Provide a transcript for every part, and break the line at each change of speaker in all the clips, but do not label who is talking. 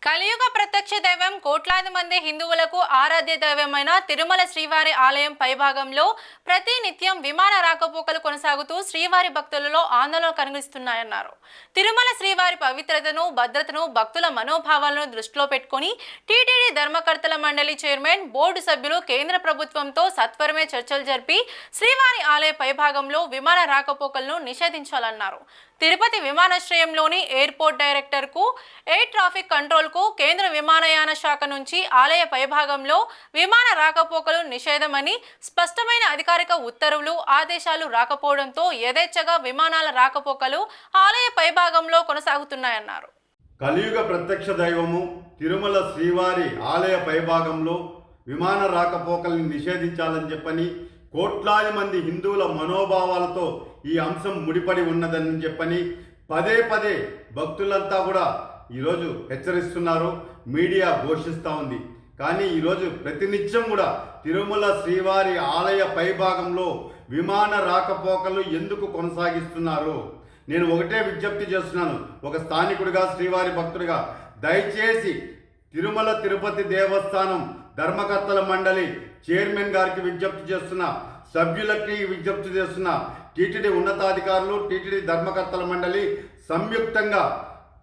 కలియుగ ప్రత్యక్ష దైవం కోట్లాది మంది హిందువులకు ఆరాధ్య దైవమైన తిరుమల శ్రీవారి ఆలయం పైభాగంలో ప్రతి నిత్యం విమాన రాకపోకలు కొనసాగుతూ శ్రీవారి భక్తులలో ఆందోళన కలిగిస్తున్నాయన్నారు. తిరుమల శ్రీవారి పవిత్రతను, భద్రతను, భక్తుల మనోభావాలను దృష్టిలో పెట్టుకుని టీటీడీ ధర్మకర్తల మండలి చైర్మన్, బోర్డు సభ్యులు కేంద్ర ప్రభుత్వంతో సత్వరమే చర్చలు జరిపి శ్రీవారి ఆలయ పైభాగంలో విమాన రాకపోకలను నిషేధించాలన్నారు. తిరుపతి విమానాశ్రయంలోని ఎయిర్పోర్ట్ డైరెక్టర్కు, ఎయిర్ ట్రాఫిక్ కంట్రోల్కు కేంద్ర విమానయాన శాఖ నుంచి ఆలయ పైభాగంలో విమాన రాకపోకలు నిషేధమని స్పష్టమైన అధికారిక ఉత్తర్వులు, ఆదేశాలు రాకపోవడంతో యథేచ్ఛగా విమానాల రాకపోకలు ఆలయ పైభాగంలో కొనసాగుతున్నాయన్నారు.
కలియుగ ప్రత్యక్ష దైవము తిరుమల శ్రీవారి ఆలయ పైభాగంలో విమాన రాకపోకల్ని నిషేధించాలని చెప్పని కోట్లాది మంది హిందువుల మనోభావాలతో ఈ అంశం ముడిపడి ఉన్నదని చెప్పని పదే పదే భక్తులంతా కూడా ఈరోజు హెచ్చరిస్తున్నారు. మీడియా ఘోషిస్తూ ఉంది. కానీ ఈరోజు ప్రతినిత్యం కూడా తిరుమల శ్రీవారి ఆలయ పైభాగంలో విమాన రాకపోకలు ఎందుకు కొనసాగిస్తున్నారు? నేను ఒకటే విజ్ఞప్తి చేస్తున్నాను, ఒక స్థానికుడిగా, శ్రీవారి భక్తుడిగా, దయచేసి తిరుమల తిరుపతి దేవస్థానం ధర్మకర్తల మండలి చైర్మన్ గారికి విజ్ఞప్తి చేస్తున్నా, సభ్యులకి విజ్ఞప్తి చేస్తున్నా, టీటీడీ ఉన్నతాధికారులు, టీటీడీ ధర్మకర్తల మండలి సంయుక్తంగా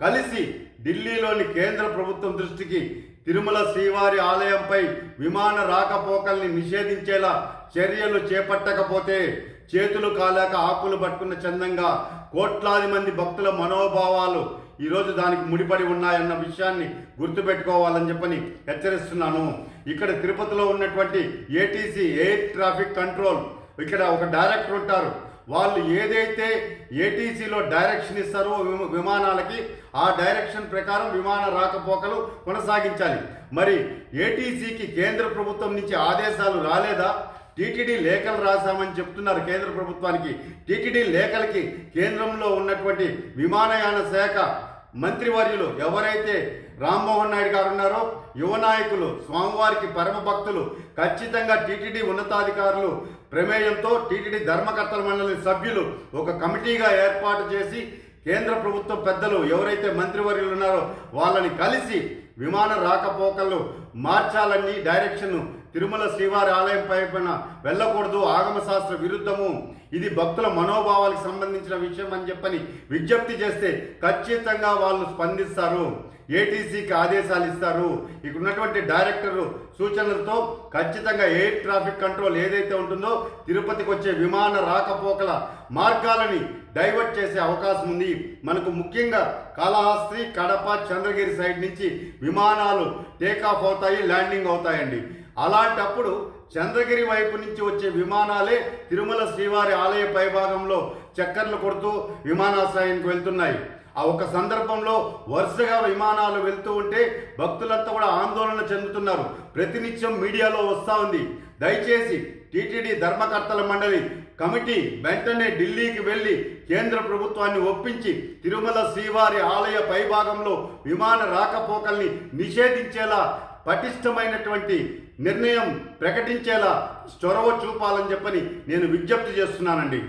కలిసి ఢిల్లీలోని కేంద్ర ప్రభుత్వం దృష్టికి తిరుమల శ్రీవారి ఆలయంపై విమాన రాకపోకల్ని నిషేధించేలా చర్యలు చేపట్టకపోతే చేతులు కాలేక ఆకులు పట్టుకున్న చందంగా కోట్లాది మంది భక్తుల మనోభావాలు ఈరోజు దానికి ముడిపడి ఉన్నాయన్న విషయాన్ని గుర్తుపెట్టుకోవాలని చెప్పని హెచ్చరిస్తున్నాను. ఇక్కడ తిరుపతిలో ఉన్నటువంటి ఏటీసీ, ఎయిర్ ట్రాఫిక్ కంట్రోల్, ఇక్కడ ఒక డైరెక్టర్ ఉంటారు. వాళ్ళు ఏదైతే ఏటీసీలో డైరెక్షన్ ఇస్తారో విమానాలకి, ఆ డైరెక్షన్ ప్రకారం విమాన రాకపోకలు కొనసాగించాలి. మరి ఏటీసీకి కేంద్ర ప్రభుత్వం నుంచి ఆదేశాలు రాలేదా? టీటీడీ లేఖలు రాశామని చెప్తున్నారు కేంద్ర ప్రభుత్వానికి. టీటీడీ లేఖలకి కేంద్రంలో ఉన్నటువంటి విమానయాన శాఖ మంత్రివర్యులు ఎవరైతే రామ్మోహన్ నాయుడు గారు ఉన్నారో, యువ నాయకులు, స్వామివారికి పరమ భక్తులు, ఖచ్చితంగా టీటీడీ ఉన్నతాధికారులు ప్రమేయంతో టీటీడీ ధర్మకర్తల మండలి సభ్యులు ఒక కమిటీగా ఏర్పాటు చేసి కేంద్ర ప్రభుత్వ పెద్దలు ఎవరైతే మంత్రివర్యులు ఉన్నారో వాళ్ళని కలిసి విమాన రాకపోకలు మార్చాలని, డైరెక్షన్ తిరుమల శ్రీవారి ఆలయం పైన వెళ్ళకూడదు, ఆగమశాస్త్ర విరుద్ధము, ఇది భక్తుల మనోభావాలకు సంబంధించిన విషయం అని చెప్పని విజ్ఞప్తి చేస్తే ఖచ్చితంగా వాళ్ళు స్పందిస్తారు, ఏటీసీకి ఆదేశాలు ఇస్తారు. ఇక్కడ ఉన్నటువంటి డైరెక్టర్ సూచనలతో ఖచ్చితంగా ఎయిర్ ట్రాఫిక్ కంట్రోల్ ఏదైతే ఉంటుందో తిరుపతికి వచ్చే విమాన రాకపోకల మార్గాలని డైవర్ట్ చేసే అవకాశం ఉంది. మనకు ముఖ్యంగా కాళహస్తి, కడప, చంద్రగిరి సైడ్ నుంచి విమానాలు టేకాఫ్ అవుతాయి, ల్యాండింగ్ అవుతాయండి. అలాంటప్పుడు చంద్రగిరి వైపు నుంచి వచ్చే విమానాలే తిరుమల శ్రీవారి ఆలయ పైభాగంలో చక్కర్లు కొడుతూ విమానాశ్రయానికి వెళ్తున్నాయి. ఆ ఒక సందర్భంలో వరుసగా విమానాలు వెళ్తూ ఉంటే భక్తులంతా కూడా ఆందోళన చెందుతున్నారు. ప్రతినిత్యం మీడియాలో వస్తూ ఉంది. దయచేసి టీటీడీ ధర్మకర్తల మండలి కమిటీ వెంటనే ఢిల్లీకి వెళ్ళి కేంద్ర ప్రభుత్వాన్ని ఒప్పించి తిరుమల శ్రీవారి ఆలయ పైభాగంలో విమాన రాకపోకల్ని నిషేధించేలా పటిష్టమైనటువంటి నిర్ణయం ప్రకటించేలా చొరవ చూపాలని చెప్పని నేను విజ్ఞప్తి చేస్తున్నానండి.